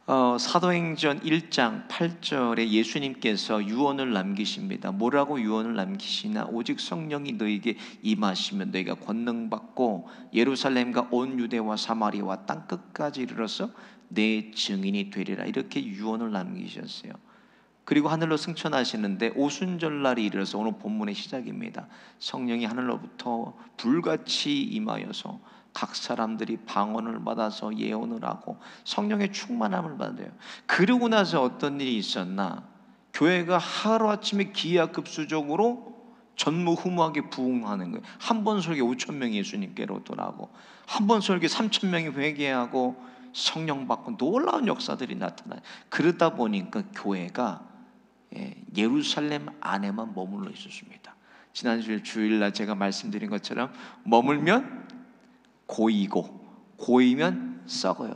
사도행전 1장 8절에 예수님께서 유언을 남기십니다. 뭐라고 유언을 남기시나? 오직 성령이 너에게 임하시면 너희가 권능받고 예루살렘과 온 유대와 사마리아와 땅끝까지 이르러서 내 증인이 되리라, 이렇게 유언을 남기셨어요. 그리고 하늘로 승천하시는데 오순절날이 이르러서 오늘 본문의 시작입니다. 성령이 하늘로부터 불같이 임하여서 각 사람들이 방언을 받아서 예언을 하고 성령의 충만함을 받아요. 그러고 나서 어떤 일이 있었나? 교회가 하루아침에 기하급수적으로 전무후무하게 부흥하는 거예요. 한 번 설교 5천 명이 예수님께로 돌아오고, 한 번 설교 3천 명이 회개하고 성령 받고 놀라운 역사들이 나타나요. 그러다 보니까 교회가 예루살렘 안에만 머물러 있었습니다. 지난 주일날 제가 말씀드린 것처럼 머물면 고이고 고이면 썩어요.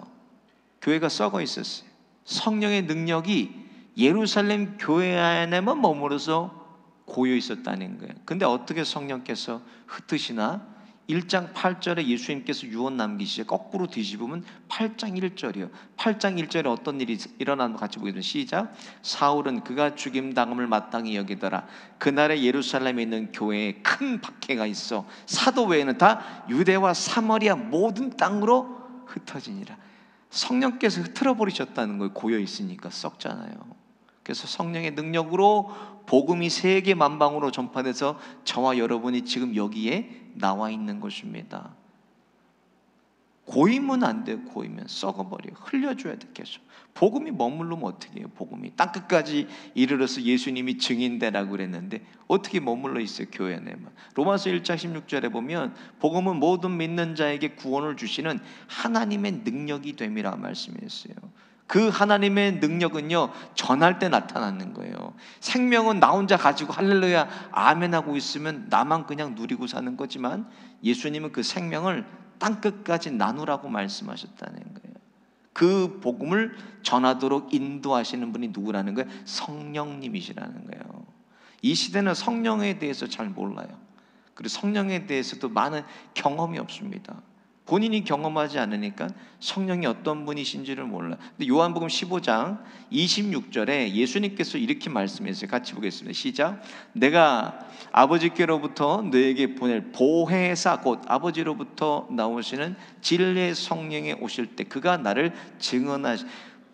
교회가 썩어 있었어요. 성령의 능력이 예루살렘 교회 안에만 머무러서 고여 있었다는 거예요. 근데 어떻게 성령께서 흩으시나? 1장 8절에 예수님께서 유언 남기시죠. 거꾸로 뒤집으면 8장 1절이요. 8장 1절에 어떤 일이 일어나는 같이 보겠습니다. 시작. 사울은 그가 죽임당함을 마땅히 여기더라. 그날에 예루살렘에 있는 교회에 큰 박해가 있어 사도 외에는 다 유대와 사마리아 모든 땅으로 흩어지니라. 성령께서 흩어져 버리셨다는 거예요. 고여 있으니까 썩잖아요. 그래서 성령의 능력으로 복음이 세계 만방으로 전파돼서 저와 여러분이 지금 여기에 나와 있는 것입니다. 고이면 안 돼요. 고이면 썩어버려요. 흘려줘야 돼. 계속 복음이 머물르면 어떻게 해요? 복음이 땅끝까지 이르러서 예수님이 증인되라고 그랬는데 어떻게 머물러 있어요? 교회 안에만. 로마서 1장 16절에 보면 복음은 모든 믿는 자에게 구원을 주시는 하나님의 능력이 됨이라 말씀했어요. 그 하나님의 능력은요, 전할 때 나타나는 거예요. 생명은 나 혼자 가지고 할렐루야 아멘 하고 있으면 나만 그냥 누리고 사는 거지만, 예수님은 그 생명을 땅끝까지 나누라고 말씀하셨다는 거예요. 그 복음을 전하도록 인도하시는 분이 누구라는 거예요? 성령님이시라는 거예요. 이 시대는 성령에 대해서 잘 몰라요. 그리고 성령에 대해서도 많은 경험이 없습니다. 본인이 경험하지 않으니까 성령이 어떤 분이신지를 몰라. 근데 요한복음 15장 26절에 예수님께서 이렇게 말씀했어요. 같이 보겠습니다. 시작. 내가 아버지께로부터 너에게 보낼 보혜사, 곧 아버지로부터 나오시는 진리의 성령이 오실 때 그가 나를 증언하시.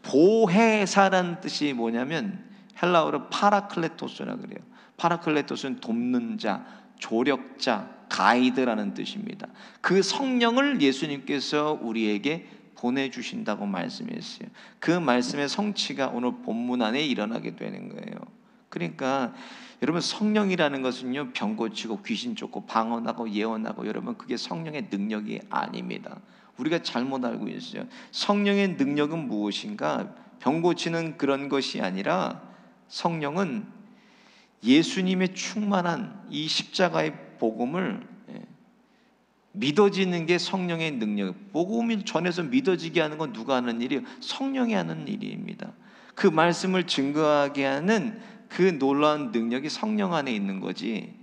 보혜사라는 뜻이 뭐냐면 헬라어로 파라클레토스라 그래요. 파라클레토스는 돕는 자, 조력자, 가이드라는 뜻입니다. 그 성령을 예수님께서 우리에게 보내주신다고 말씀했어요. 그 말씀의 성취가 오늘 본문 안에 일어나게 되는 거예요. 그러니까 여러분, 성령이라는 것은요, 병 고치고 귀신 쫓고 방언하고 예언하고, 여러분 그게 성령의 능력이 아닙니다. 우리가 잘못 알고 있어요. 성령의 능력은 무엇인가? 병 고치는 그런 것이 아니라 성령은 예수님의 충만한 이 십자가의 복음을 믿어지는 게 성령의 능력. 복음을 전해서 믿어지게 하는 건 누가 하는 일이에요? 성령이 하는 일입니다. 그 말씀을 증거하게 하는 그 놀라운 능력이 성령 안에 있는 거지,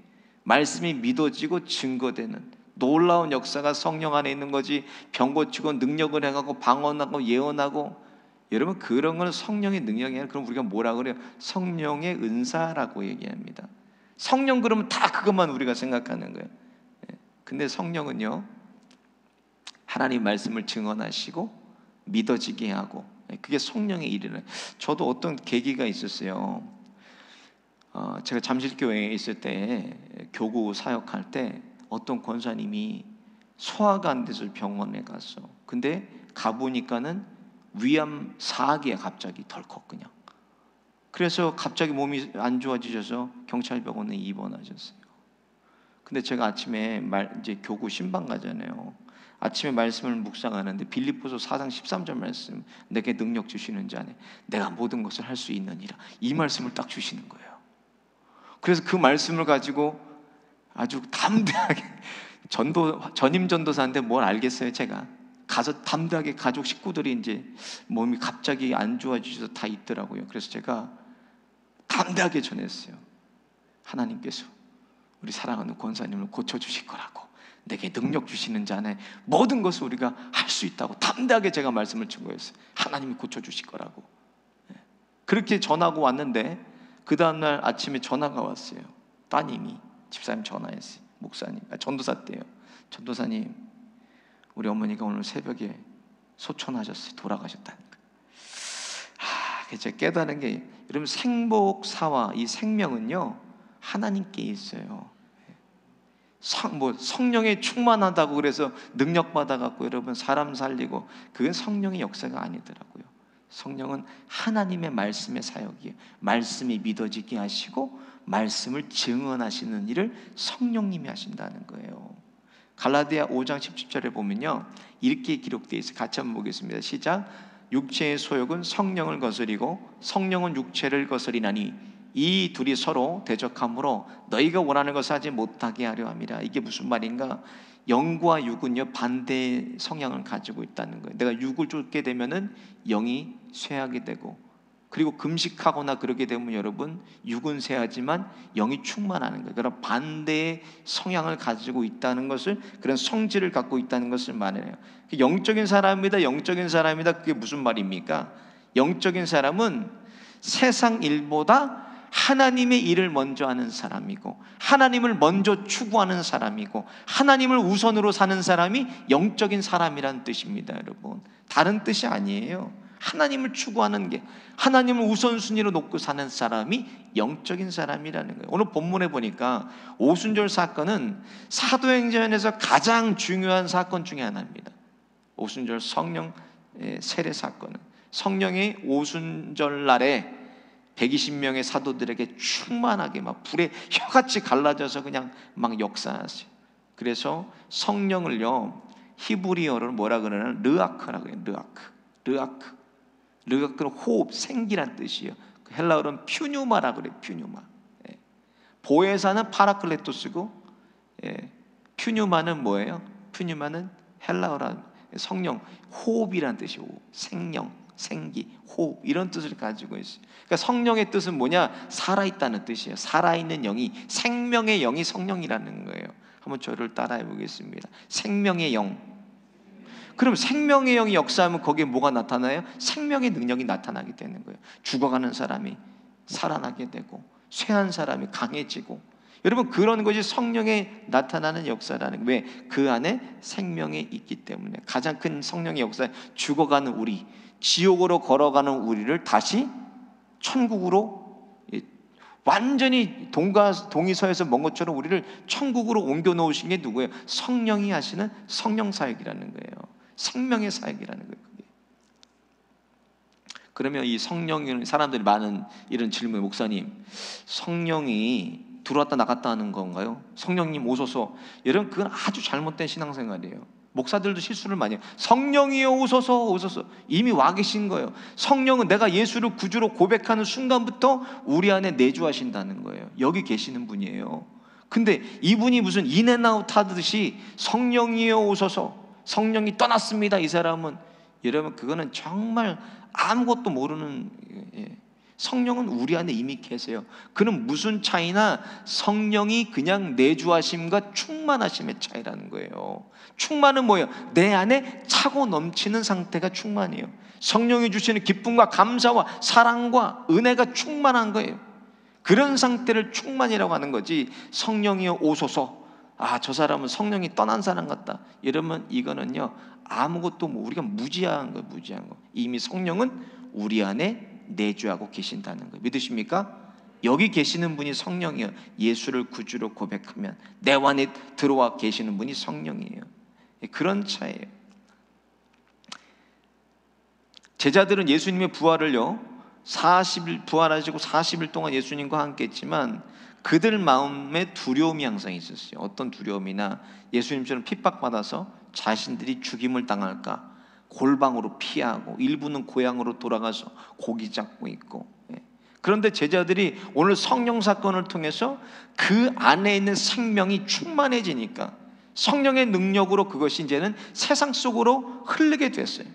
말씀이 믿어지고 증거되는 놀라운 역사가 성령 안에 있는 거지, 병 고치고 능력을 행하고 방언하고 예언하고, 여러분 그런 건 성령의 능력이 아니라 그럼 우리가 뭐라 그래요? 성령의 은사라고 얘기합니다. 성령 그러면 다 그것만 우리가 생각하는 거예요. 근데 성령은요, 하나님 말씀을 증언하시고 믿어지게 하고, 그게 성령의 일이래요. 저도 어떤 계기가 있었어요. 제가 잠실교회에 있을 때 교구 사역할 때 어떤 권사님이 소화가 안 돼서 병원에 갔어. 근데 가보니까는 위암 4기에 갑자기 덜컥 그냥. 그래서 갑자기 몸이 안 좋아지셔서 경찰병원에 입원하셨어요. 근데 제가 아침에 이제 교구 신방 가잖아요. 아침에 말씀을 묵상하는데 빌립보서 4장 13절 말씀, 내게 능력 주시는 자네 내가 모든 것을 할 수 있느니라, 이 말씀을 딱 주시는 거예요. 그래서 그 말씀을 가지고 아주 담대하게 전임 전도사인데 뭘 알겠어요. 제가 가서 담대하게 가족 식구들이 이제 몸이 갑자기 안 좋아지셔서 다 있더라고요. 그래서 제가 담대하게 전했어요. 하나님께서 우리 사랑하는 권사님을 고쳐주실 거라고, 내게 능력 주시는 자 안에 모든 것을 우리가 할 수 있다고 담대하게 제가 말씀을 증거했어요. 하나님이 고쳐주실 거라고. 그렇게 전하고 왔는데 그 다음날 아침에 전화가 왔어요. 따님이 집사님 전화했어요. 목사님, 전도사 때요. 전도사님, 우리 어머니가 오늘 새벽에 소천하셨어요. 돌아가셨다는 거예요. 제가 깨달은 게, 여러분, 생복사와 이 생명은요 하나님께 있어요. 성령에 충만하다고 그래서 능력 받아갖고 여러분 사람 살리고, 그건 성령의 역사가 아니더라고요. 성령은 하나님의 말씀의 사역이에요. 말씀이 믿어지게 하시고 말씀을 증언하시는 일을 성령님이 하신다는 거예요. 갈라디아 5장 17절에 보면요 이렇게 기록되어 있어요. 같이 한번 보겠습니다. 시작. 육체의 소욕은 성령을 거스리고 성령은 육체를 거스리나니 이 둘이 서로 대적하므로 너희가 원하는 것을 하지 못하게 하려 함이라. 이게 무슨 말인가? 영과 육은요 반대의 성향을 가지고 있다는 거예요. 내가 육을 쫓게 되면은 영이 쇠하게 되고, 그리고 금식하거나 그러게 되면 여러분 육은 쇠하지만 영이 충만하는 거예요. 그런 반대의 성향을 가지고 있다는 것을, 그런 성질을 갖고 있다는 것을 말해요. 영적인 사람이다, 영적인 사람이다. 그게 무슨 말입니까? 영적인 사람은 세상 일보다 하나님의 일을 먼저 하는 사람이고, 하나님을 먼저 추구하는 사람이고, 하나님을 우선으로 사는 사람이 영적인 사람이라는 뜻입니다. 여러분, 다른 뜻이 아니에요. 하나님을 추구하는 게, 하나님을 우선순위로 놓고 사는 사람이 영적인 사람이라는 거예요. 오늘 본문에 보니까 오순절 사건은 사도행전에서 가장 중요한 사건 중에 하나입니다. 오순절 성령 세례 사건은 성령이 오순절 날에 120명의 사도들에게 충만하게 막 불에 혀같이 갈라져서 그냥 막 역사하세요. 그래서 성령을요 히브리어로 뭐라 그러냐면 르아크라고 해요. 르아크는 호흡, 생기란 뜻이에요. 헬라어로는 퓨뉴마라고 그래요. 퓨뉴마. 보혜사는 파라클레토스고, 퓨뉴마는 뭐예요? 퓨뉴마는 헬라어란 성령, 호흡이란 뜻이에요. 생령, 생기, 호흡, 이런 뜻을 가지고 있어요. 그러니까 성령의 뜻은 뭐냐? 살아있다는 뜻이에요. 살아있는 영이, 생명의 영이 성령이라는 거예요. 한번 저를 따라해 보겠습니다. 생명의 영. 그럼 생명의 영이 역사하면 거기에 뭐가 나타나요? 생명의 능력이 나타나게 되는 거예요. 죽어가는 사람이 살아나게 되고, 쇠한 사람이 강해지고. 여러분, 그런 것이 성령에 나타나는 역사라는 거예요. 왜? 그 안에 생명이 있기 때문에. 가장 큰 성령의 역사, 죽어가는 우리, 지옥으로 걸어가는 우리를 다시 천국으로, 완전히 동이서에서 먼 것처럼 우리를 천국으로 옮겨 놓으신 게 누구예요? 성령이 하시는 성령 사역이라는 거예요. 생명의 사역이라는 거예요. 그게. 그러면 이 성령이, 사람들이 많은 이런 질문, 목사님, 성령이 들어왔다 나갔다 하는 건가요? 성령님 오소서. 여러분, 그건 아주 잘못된 신앙생활이에요. 목사들도 실수를 많이 해요. 성령이여 오소서, 오소서. 이미 와 계신 거예요. 성령은 내가 예수를 구주로 고백하는 순간부터 우리 안에 내주하신다는 거예요. 여기 계시는 분이에요. 근데 이분이 무슨 인앤아웃 하듯이 성령이여 오소서, 성령이 떠났습니다, 이 사람은. 여러분, 그거는 정말 아무것도 모르는, 성령은 우리 안에 이미 계세요. 그는 무슨 차이나 성령이 그냥 내주하심과 충만하심의 차이라는 거예요. 충만은 뭐예요? 내 안에 차고 넘치는 상태가 충만이에요. 성령이 주시는 기쁨과 감사와 사랑과 은혜가 충만한 거예요. 그런 상태를 충만이라고 하는 거지, 성령이여 오소서, 저 사람은 성령이 떠난 사람 같다, 이러면 이거는요 아무것도 우리가 무지한 거예요. 무지한 거. 이미 성령은 우리 안에 내주하고 계신다는 거예요. 믿으십니까? 여기 계시는 분이 성령이에요. 예수를 구주로 고백하면 내 안에 들어와 계시는 분이 성령이에요. 그런 차이예요. 제자들은 예수님의 부활을요 40일 부활하시고 40일 동안 예수님과 함께 했지만 그들 마음에 두려움이 항상 있었어요. 어떤 두려움이나, 예수님처럼 핍박받아서 자신들이 죽임을 당할까, 골방으로 피하고, 일부는 고향으로 돌아가서 고기 잡고 있고. 그런데 제자들이 오늘 성령 사건을 통해서 그 안에 있는 생명이 충만해지니까 성령의 능력으로 그것이 이제는 세상 속으로 흐르게 됐어요.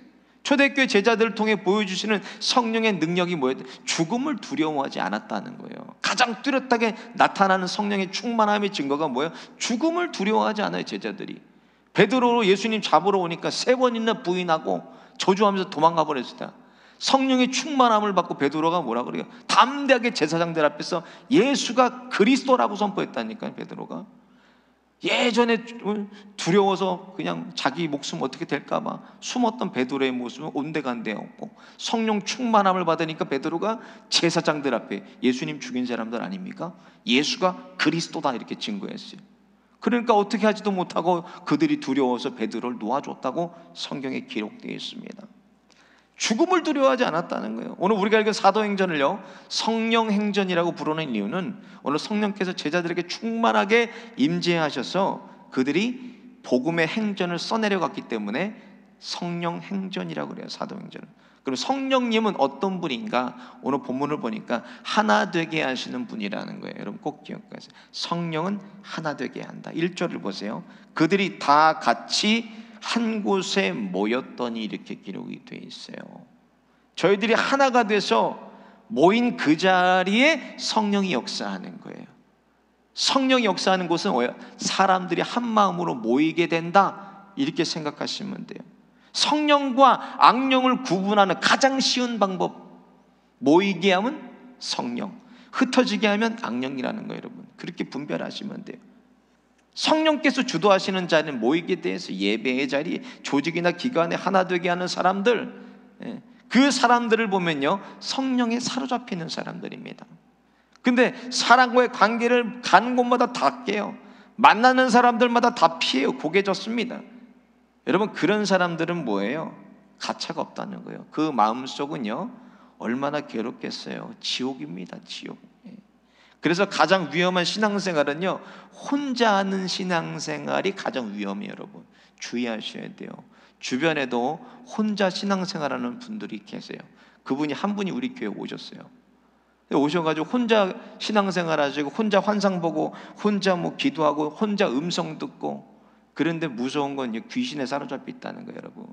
초대교회 제자들을 통해 보여주시는 성령의 능력이 뭐예요? 죽음을 두려워하지 않았다는 거예요. 가장 뚜렷하게 나타나는 성령의 충만함의 증거가 뭐예요? 죽음을 두려워하지 않아요. 제자들이 베드로로 예수님 잡으러 오니까 3번이나 부인하고 저주하면서 도망가 버렸습니다. 성령의 충만함을 받고 베드로가 뭐라 그래요? 담대하게 제사장들 앞에서 예수가 그리스도라고 선포했다니까요. 베드로가 예전에 두려워서 그냥 자기 목숨 어떻게 될까 봐 숨었던 베드로의 모습은 온데간데 없고, 성령 충만함을 받으니까 베드로가 제사장들 앞에 예수님 죽인 사람들 아닙니까? 예수가 그리스도다 이렇게 증거했어요. 그러니까 어떻게 하지도 못하고 그들이 두려워서 베드로를 놓아줬다고 성경에 기록되어 있습니다. 죽음을 두려워하지 않았다는 거예요. 오늘 우리가 읽은 사도행전을요, 성령행전이라고 부르는 이유는 오늘 성령께서 제자들에게 충만하게 임재하셔서 그들이 복음의 행전을 써내려갔기 때문에 성령행전이라고 그래요. 사도행전은. 그럼 성령님은 어떤 분인가? 오늘 본문을 보니까 하나 되게 하시는 분이라는 거예요. 여러분 꼭 기억하세요. 성령은 하나 되게 한다. 1절을 보세요. 그들이 다 같이 한 곳에 모였더니 이렇게 기록이 되어 있어요. 저희들이 하나가 돼서 모인 그 자리에 성령이 역사하는 거예요. 성령이 역사하는 곳은 뭐예요? 사람들이 한 마음으로 모이게 된다 이렇게 생각하시면 돼요. 성령과 악령을 구분하는 가장 쉬운 방법, 모이게 하면 성령, 흩어지게 하면 악령이라는 거예요. 여러분 그렇게 분별하시면 돼요. 성령께서 주도하시는 자리는 모이게 돼서 예배의 자리, 조직이나 기관에 하나 되게 하는 사람들, 그 사람들을 보면요 성령에 사로잡히는 사람들입니다. 근데 사람과의 관계를 가는 곳마다 다 깨요. 만나는 사람들마다 다 피해요. 고개 졌습니다. 여러분 그런 사람들은 뭐예요? 가차가 없다는 거예요. 그 마음속은요 얼마나 괴롭겠어요. 지옥입니다. 지옥. 그래서 가장 위험한 신앙생활은요 혼자 하는 신앙생활이 가장 위험해요. 여러분 주의하셔야 돼요. 주변에도 혼자 신앙생활하는 분들이 계세요. 그분이 한 분이 우리 교회에 오셨어요. 오셔가지고 혼자 신앙생활하시고 혼자 환상 보고 혼자 뭐 기도하고 혼자 음성 듣고, 그런데 무서운 건 귀신에 사로잡혀 있다는 거예요. 여러분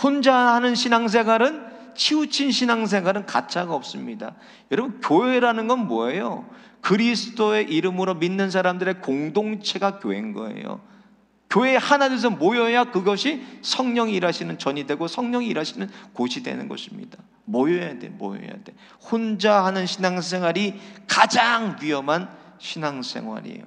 혼자 하는 신앙생활은, 치우친 신앙생활은 가차가 없습니다. 여러분 교회라는 건 뭐예요? 그리스도의 이름으로 믿는 사람들의 공동체가 교회인 거예요. 교회 하나 돼서 모여야 그것이 성령이 일하시는 전이 되고 성령이 일하시는 곳이 되는 것입니다. 모여야 돼. 혼자 하는 신앙생활이 가장 위험한 신앙생활이에요.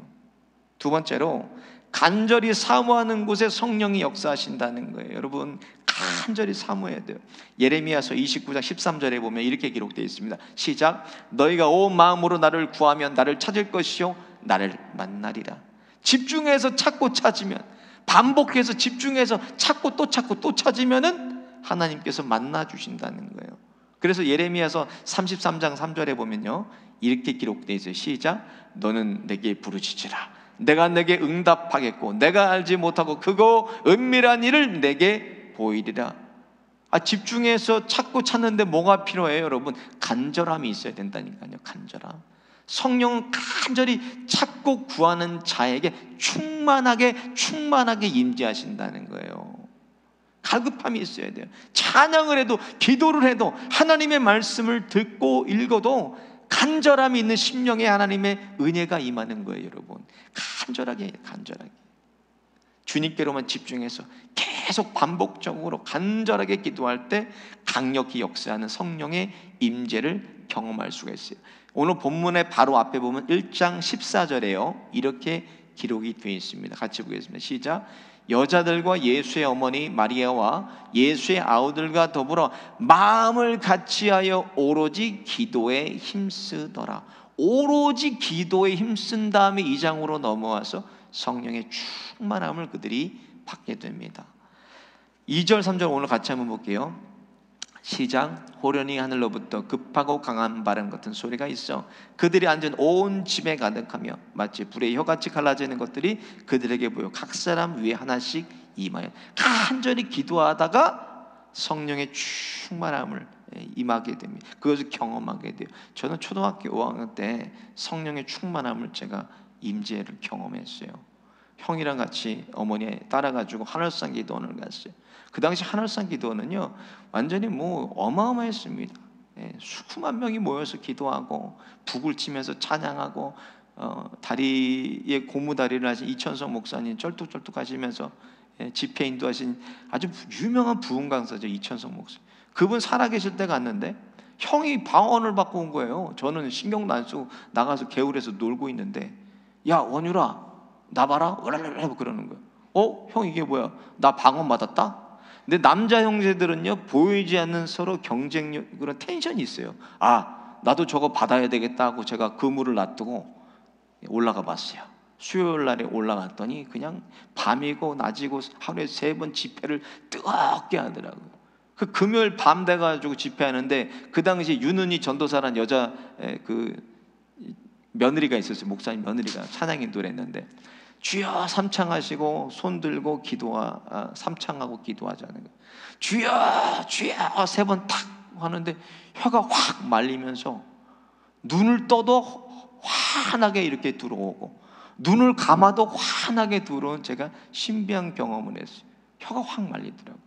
두 번째로 간절히 사모하는 곳에 성령이 역사하신다는 거예요. 여러분 간절히 사모해야 돼요. 예레미야서 29장 13절에 보면 이렇게 기록되어 있습니다. 시작. 너희가 온 마음으로 나를 구하면 나를 찾을 것이요 나를 만나리라. 집중해서 찾고 찾으면, 반복해서 집중해서 찾고 또 찾고 또 찾으면은 하나님께서 만나 주신다는 거예요. 그래서 예레미야서 33장 3절에 보면요 이렇게 기록되어 있어요. 시작. 너는 내게 부르짖으라. 내가 내게 응답하겠고 내가 알지 못하고 크고 은밀한 일을 내게 보이리라. 집중해서 찾고 찾는데 뭐가 필요해요? 여러분 간절함이 있어야 된다니까요. 간절함. 성령은 간절히 찾고 구하는 자에게 충만하게 임재하신다는 거예요. 갈급함이 있어야 돼요. 찬양을 해도 기도를 해도 하나님의 말씀을 듣고 읽어도 간절함이 있는 심령에 하나님의 은혜가 임하는 거예요. 여러분 간절하게 주님께로만 집중해서 계속 반복적으로 간절하게 기도할 때 강력히 역사하는 성령의 임재를 경험할 수가 있어요. 오늘 본문의 바로 앞에 보면 1장 14절에요 이렇게 기록이 되어 있습니다. 같이 보겠습니다. 시작. 여자들과 예수의 어머니 마리아와 예수의 아우들과 더불어 마음을 같이하여 오로지 기도에 힘쓰더라. 오로지 기도에 힘쓴 다음에 2장으로 넘어와서 성령의 충만함을 그들이 받게 됩니다. 2절 3절 오늘 같이 한번 볼게요. 시작. 호련히 하늘로부터 급하고 강한 바람 같은 소리가 있어 그들이 앉은 온 집에 가득하며 마치 불의 혀같이 갈라지는 것들이 그들에게 보여 각 사람 위에 하나씩 임하여. 간절히 기도하다가 성령의 충만함을 임하게 됩니다. 그것을 경험하게 돼요. 저는 초등학교 5학년 때 성령의 충만함을 제가 임재를 경험했어요. 형이랑 같이 어머니 따라가지고 하늘산 기도원을 갔어요. 그 당시 하늘산 기도원은요 완전히 뭐 어마어마했습니다. 수만 명이 모여서 기도하고 북을 치면서 찬양하고 다리에 고무 다리를 하신 이천성 목사님 쩔뚝쩔뚝 하시면서 집회 인도하신 아주 유명한 부흥 강사죠. 이천성 목사. 그분 살아계실 때 갔는데 형이 방언을 받고 온 거예요. 저는 신경도 안 쓰고 나가서 개울에서 놀고 있는데, 야 원유라 나 봐라 그러는 거예요. 형 이게 뭐야? 나 방언 받았다? 근데 남자 형제들은요 보이지 않는 서로 경쟁력, 그런 텐션이 있어요. 나도 저거 받아야 되겠다 하고 제가 그물을 놔두고 올라가 봤어요. 수요일 날에 올라갔더니 그냥 밤이고 낮이고 하루에 3번 집회를 뜨겁게 하더라고요. 그 금요일 밤 돼가지고 집회하는데 그 당시 윤은희 전도사라는 여자 그 며느리가 있었어요. 목사님 며느리가 찬양 인도를 했는데 주여 삼창하시고 손 들고 삼창하고 기도하자는 거예요. 주여 주여 3번 탁 하는데 혀가 확 말리면서 눈을 떠도 환하게 이렇게 들어오고 눈을 감아도 환하게 들어온 제가 신비한 경험을 했어요. 혀가 확 말리더라고요.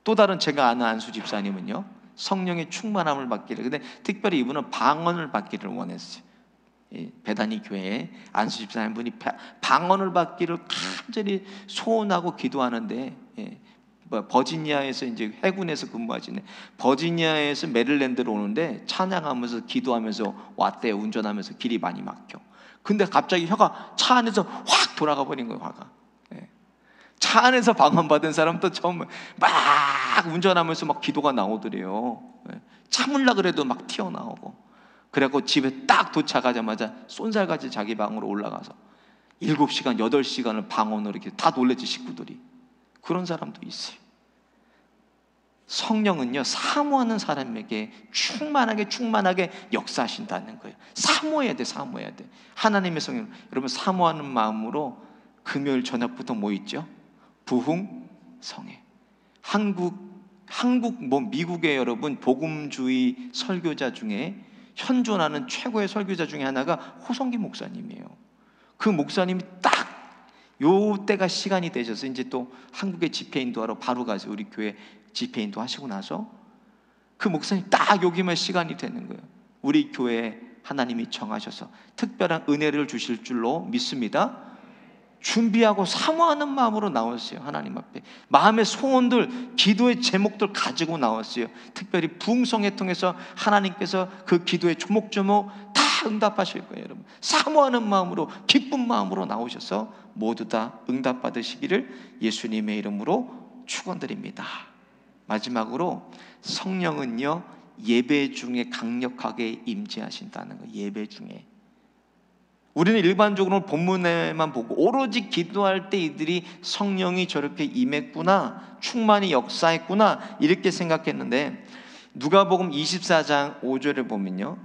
또 다른 제가 아는 안수 집사님은요 성령의 충만함을 받기를, 근데 특별히 이분은 방언을 받기를 원했어요. 배단위 교회에 안수 집사님 분이 방언을 받기를 간절히 소원하고 기도하는데 버지니아에서 이제 해군에서 근무하시네. 버지니아에서 메릴랜드로 오는데 찬양하면서 기도하면서 왔대요. 운전하면서 길이 많이 막혀. 근데 갑자기 혀가 차 안에서 확 돌아가 버린 거예요. 화가. 차 안에서 방언 받은 사람도 처음 막 운전하면서 막 기도가 나오더래요. 참으려 그래도 막 튀어나오고. 그래갖고 집에 딱 도착하자마자 쏜살같이 자기 방으로 올라가서 7시간, 8시간을 방언으로 이렇게 다 놀랬지, 식구들이. 그런 사람도 있어요. 성령은요 사모하는 사람에게 충만하게 역사하신다는 거예요. 사모해야 돼. 하나님의 성령, 여러분 사모하는 마음으로 금요일 저녁부터 뭐 있죠? 부흥성회. 미국의 여러분 복음주의 설교자 중에 현존하는 최고의 설교자 중에 하나가 호성기 목사님이에요. 그 목사님이 딱 요 때가 시간이 되셔서 이제 또 한국에 집회 인도하러 바로 가서 우리 교회 집회 인도 하시고 나서 그 목사님 딱 여기만 시간이 되는 거예요. 우리 교회에 하나님이 정하셔서 특별한 은혜를 주실 줄로 믿습니다. 준비하고 사모하는 마음으로 나왔어요. 하나님 앞에 마음의 소원들, 기도의 제목들 가지고 나왔어요. 특별히 부흥성회 통해서 하나님께서 그 기도의 조목조목 다 응답하실 거예요. 여러분 사모하는 마음으로, 기쁜 마음으로 나오셔서 모두 다 응답받으시기를 예수님의 이름으로 축원드립니다. 마지막으로 성령은요 예배 중에 강력하게 임재하신다는 거예요. 예배 중에. 우리는 일반적으로 본문에만 보고 오로지 기도할 때 이들이 성령이 저렇게 임했구나, 충만히 역사했구나 이렇게 생각했는데, 누가복음 24장 5절에 보면요,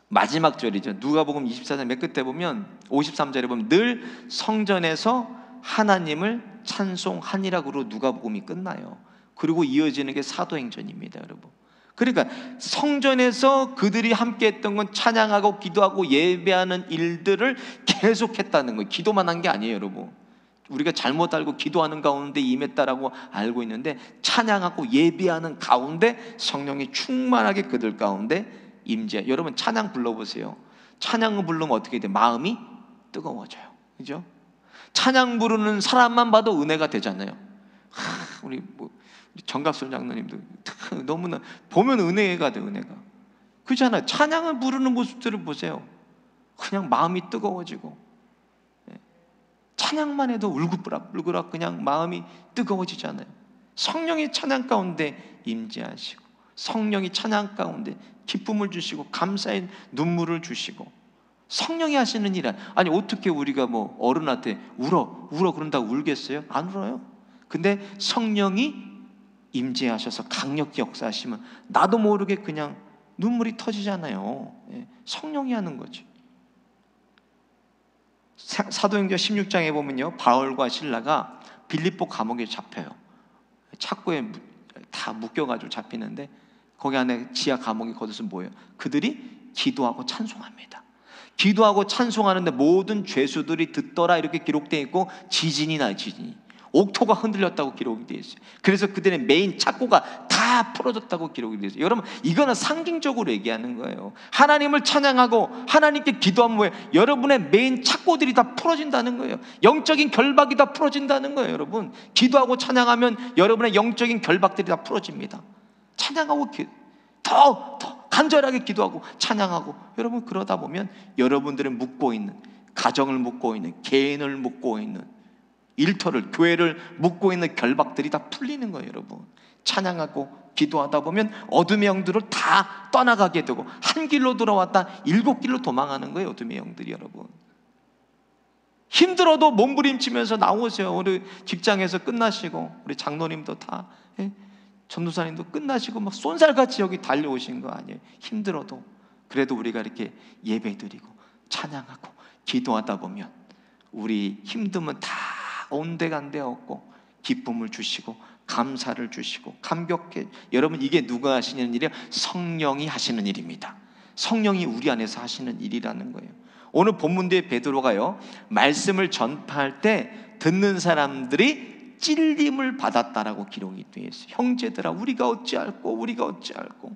마지막 절이죠. 누가복음 24장 맨 끝에 보면 53절에 보면 늘 성전에서 하나님을 찬송하니라고 누가복음이 끝나요. 그리고 이어지는 게 사도행전입니다, 여러분. 그러니까 성전에서 그들이 함께 했던 건 찬양하고 기도하고 예배하는 일들을 계속했다는 거예요. 기도만 한 게 아니에요, 여러분. 우리가 잘못 알고 기도하는 가운데 임했다라고 알고 있는데, 찬양하고 예배하는 가운데 성령이 충만하게 그들 가운데 임재. 여러분 찬양 불러보세요. 찬양을 부르면 어떻게 돼? 마음이 뜨거워져요. 그죠? 찬양 부르는 사람만 봐도 은혜가 되잖아요. 우리 정갑순 장로님도 너무나 보면 은혜가 돼, 은혜가. 그렇잖아요. 찬양을 부르는 모습들을 보세요. 그냥 마음이 뜨거워지고, 찬양만 해도 울긋불긋 그냥 마음이 뜨거워지잖아요. 성령이 찬양 가운데 임재하시고, 성령이 찬양 가운데 기쁨을 주시고 감사의 눈물을 주시고, 성령이 하시는 일. 아니 어떻게 우리가 뭐 어른한테 울어 그런다고 울겠어요? 안 울어요. 근데 성령이 임재하셔서 강력히 역사하시면 나도 모르게 그냥 눈물이 터지잖아요. 성령이 하는 거죠. 사도행전 16장에 보면요, 바울과 실라가 빌립보 감옥에 잡혀요. 착고에 다 묶여가지고 잡히는데, 거기 안에 지하 감옥이 거기서 뭐예요? 그들이 기도하고 찬송합니다. 기도하고 찬송하는데 모든 죄수들이 듣더라 이렇게 기록되어 있고, 지진이 나요. 지진이. 옥토가 흔들렸다고 기록이 되어 있어요. 그래서 그들의 메인 착고가 다 풀어졌다고 기록이 되어 있어요. 여러분, 이거는 상징적으로 얘기하는 거예요. 하나님을 찬양하고 하나님께 기도하면 뭐예요? 여러분의 메인 착고들이 다 풀어진다는 거예요. 영적인 결박이 다 풀어진다는 거예요. 여러분, 기도하고 찬양하면 여러분의 영적인 결박들이 다 풀어집니다. 찬양하고 더 간절하게 기도하고 찬양하고, 여러분, 그러다 보면 여러분들은 묶고 있는, 가정을 묶고 있는, 개인을 묶고 있는, 일터를, 교회를 묶고 있는 결박들이 다 풀리는 거예요. 여러분, 찬양하고 기도하다 보면 어둠의 영들을 다 떠나가게 되고, 한 길로 들어왔다 7길로 도망가는 거예요. 어둠의 영들이. 여러분, 힘들어도 몸부림치면서 나오세요. 우리 직장에서 끝나시고, 우리 장로님도 다, 전도사님도 끝나시고 막 쏜살같이 여기 달려오신 거 아니에요. 힘들어도. 그래도 우리가 이렇게 예배드리고 찬양하고 기도하다 보면 우리 힘듦은 다 온데간데 없고, 기쁨을 주시고 감사를 주시고 감격해. 여러분, 이게 누가 하시는 일이에요? 성령이 하시는 일입니다. 성령이 우리 안에서 하시는 일이라는 거예요. 오늘 본문대에 베드로가요, 말씀을 전파할 때 듣는 사람들이 찔림을 받았다라고 기록이 되어 있어요. 형제들아, 우리가 어찌할꼬.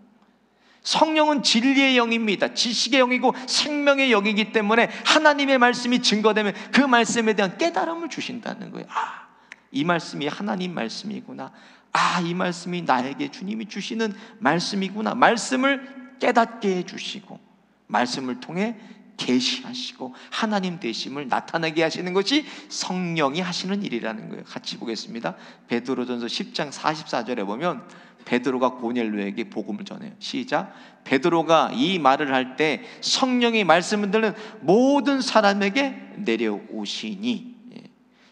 성령은 진리의 영입니다. 지식의 영이고 생명의 영이기 때문에 하나님의 말씀이 증거되면 그 말씀에 대한 깨달음을 주신다는 거예요. 아, 이 말씀이 하나님 말씀이구나. 아, 이 말씀이 나에게 주님이 주시는 말씀이구나. 말씀을 깨닫게 해주시고, 말씀을 통해 계시하시고 하나님 되심을 나타나게 하시는 것이 성령이 하시는 일이라는 거예요. 같이 보겠습니다. 베드로전서 10장 44절에 보면 베드로가 고넬료에게 복음을 전해요. 시작. 베드로가 이 말을 할 때 성령이 말씀을 듣는 모든 사람에게 내려오시니,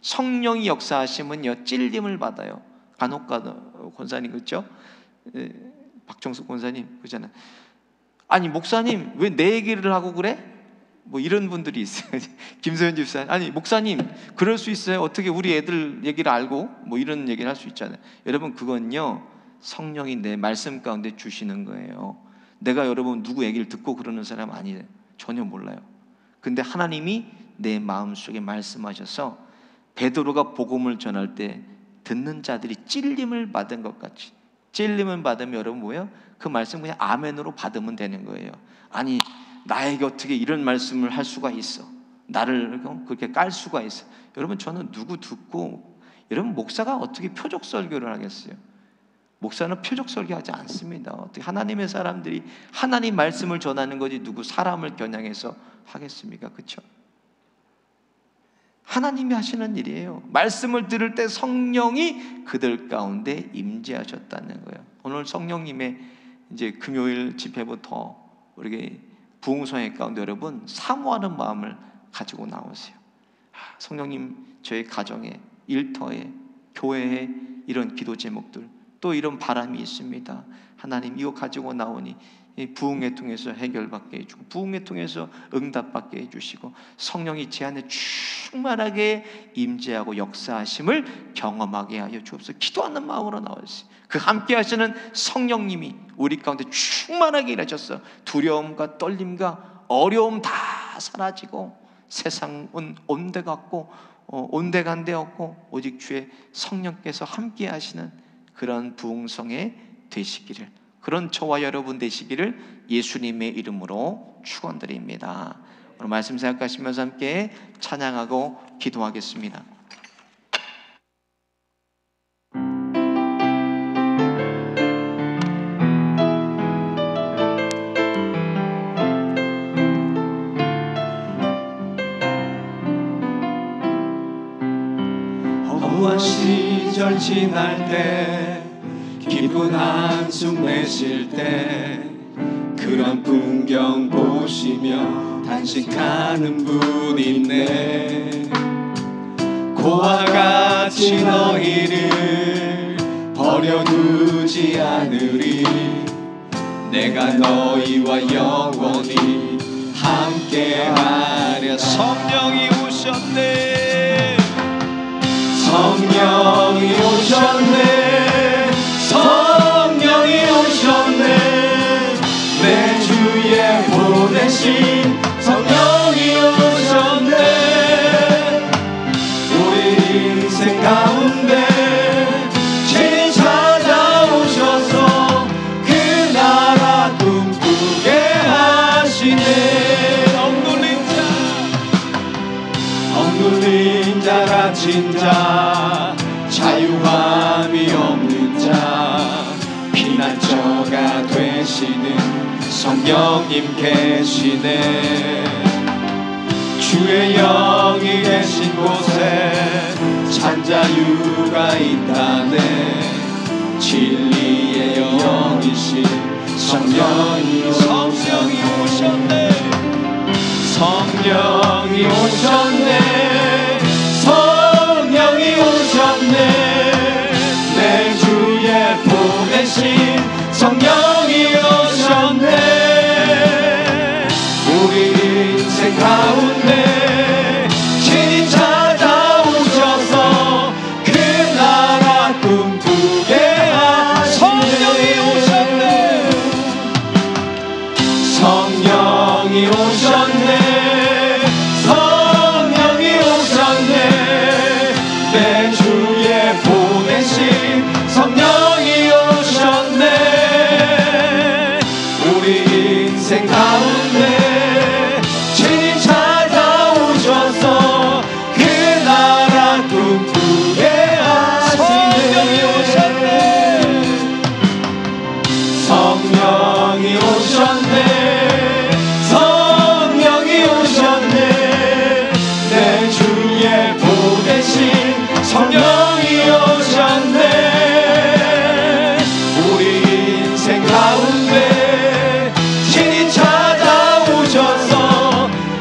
성령이 역사하시면요, 찔림을 받아요. 간혹가 권사님, 그렇죠? 박정숙 권사님 그잖아요. 아니, 목사님 왜 내 얘기를 하고 그래? 뭐 이런 분들이 있어요. 김소연 집사님, 아니 목사님 그럴 수 있어요? 어떻게 우리 애들 얘기를 알고 뭐 이런 얘기를 할 수 있잖아요. 여러분, 그건요, 성령이 내 말씀 가운데 주시는 거예요. 내가 여러분 누구 얘기를 듣고 그러는 사람 아니에요. 전혀 몰라요. 근데 하나님이 내 마음속에 말씀하셔서 베드로가 복음을 전할 때 듣는 자들이 찔림을 받은 것 같이, 찔림을 받으면 여러분 뭐예요? 그 말씀 그냥 아멘으로 받으면 되는 거예요. 아니, 나에게 어떻게 이런 말씀을 할 수가 있어? 나를 그렇게 깔 수가 있어? 여러분, 저는 누구 듣고, 여러분, 목사가 어떻게 표적 설교를 하겠어요? 목사는 표적 설교하지 않습니다. 어떻게 하나님의 사람들이 하나님 말씀을 전하는 거지 누구 사람을 겨냥해서 하겠습니까? 그렇죠? 하나님이 하시는 일이에요. 말씀을 들을 때 성령이 그들 가운데 임재하셨다는 거예요. 오늘 성령님의 이제 금요일 집회부터 우리 부흥성회 가운데 여러분 사모하는 마음을 가지고 나오세요. 성령님, 저희 가정에, 일터에, 교회에 이런 기도 제목들, 또 이런 바람이 있습니다. 하나님, 이거 가지고 나오니 부흥회 통해서 해결받게 해주고, 부흥회 통해서 응답받게 해주시고, 성령이 제 안에 충만하게 임재하고 역사하심을 경험하게 하여 주옵소서. 기도하는 마음으로 나왔어요. 그 함께 하시는 성령님이 우리 가운데 충만하게 일하셔서 두려움과 떨림과 어려움 다 사라지고, 세상은 온데갔고 온데간데 없고 오직 주의 성령께서 함께 하시는 그런 부흥성에 되시기를, 그런 저와 여러분 되시기를 예수님의 이름으로 축원드립니다. 오늘 말씀 생각하시면서 함께 찬양하고 기도하겠습니다. 허무한 시절 지날 때, 기쁜 한숨 내쉴 때, 그런 풍경 보시며 단식하는 분 있네. 고와 같이 너희를 버려두지 않으리. 내가 너희와 영원히 함께하랴. 성령이 오셨네. 성령이 오셨네. 성령이 오셨네. 내 주에 보내신 성령 피난처가 되시는 성령님 계시네. 주의 영이 계신 곳에 찬자유가 있다네. 진리의 영이신 성령이 오셨네. 성령이 오셨네. 성령이 오셨네. 내 주에 보내신 성령이 오셨네. 우리 인생 가운데 신이 찾아오셔서 그 나라 꿈꾸게 하시네. 성령이 오셨네. 성령이 오셨네. 성령이 오셨네. 내 주에 보내신 성령이 오셨네. 우리 인생 가운데 신이 찾아오셔서 그 나라 꿈꾸게 하시네. 성령이 오셨네. 성령이 오셨네. 성령이 오셨네. 내 주에 보내신 성령이 오셨네. 우리 인생 가운데 신이 찾아오셔서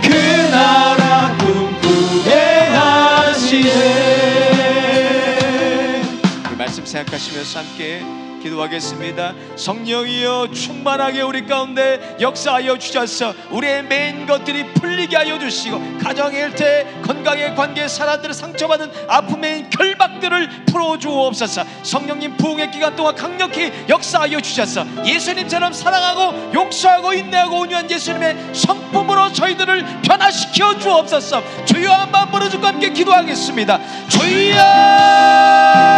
그 나라 꿈꾸게 하시네. 이 말씀 생각하시면서 함께 기도하겠습니다. 성령이여 충만하게 우리 가운데 역사하여 주셔서 우리의 메인 것들이 풀리게 하여 주시고, 가정의 일태, 건강의 관계, 사람들을 상처받은 아픔의 결박들을 풀어주옵소서. 성령님 부흥의 기간 동안 강력히 역사하여 주셔서 예수님처럼 사랑하고 용서하고 인내하고 온유한 예수님의 성품으로 저희들을 변화시켜 주옵소서. 주여 한번 부르짖고 함께 기도하겠습니다. 주여.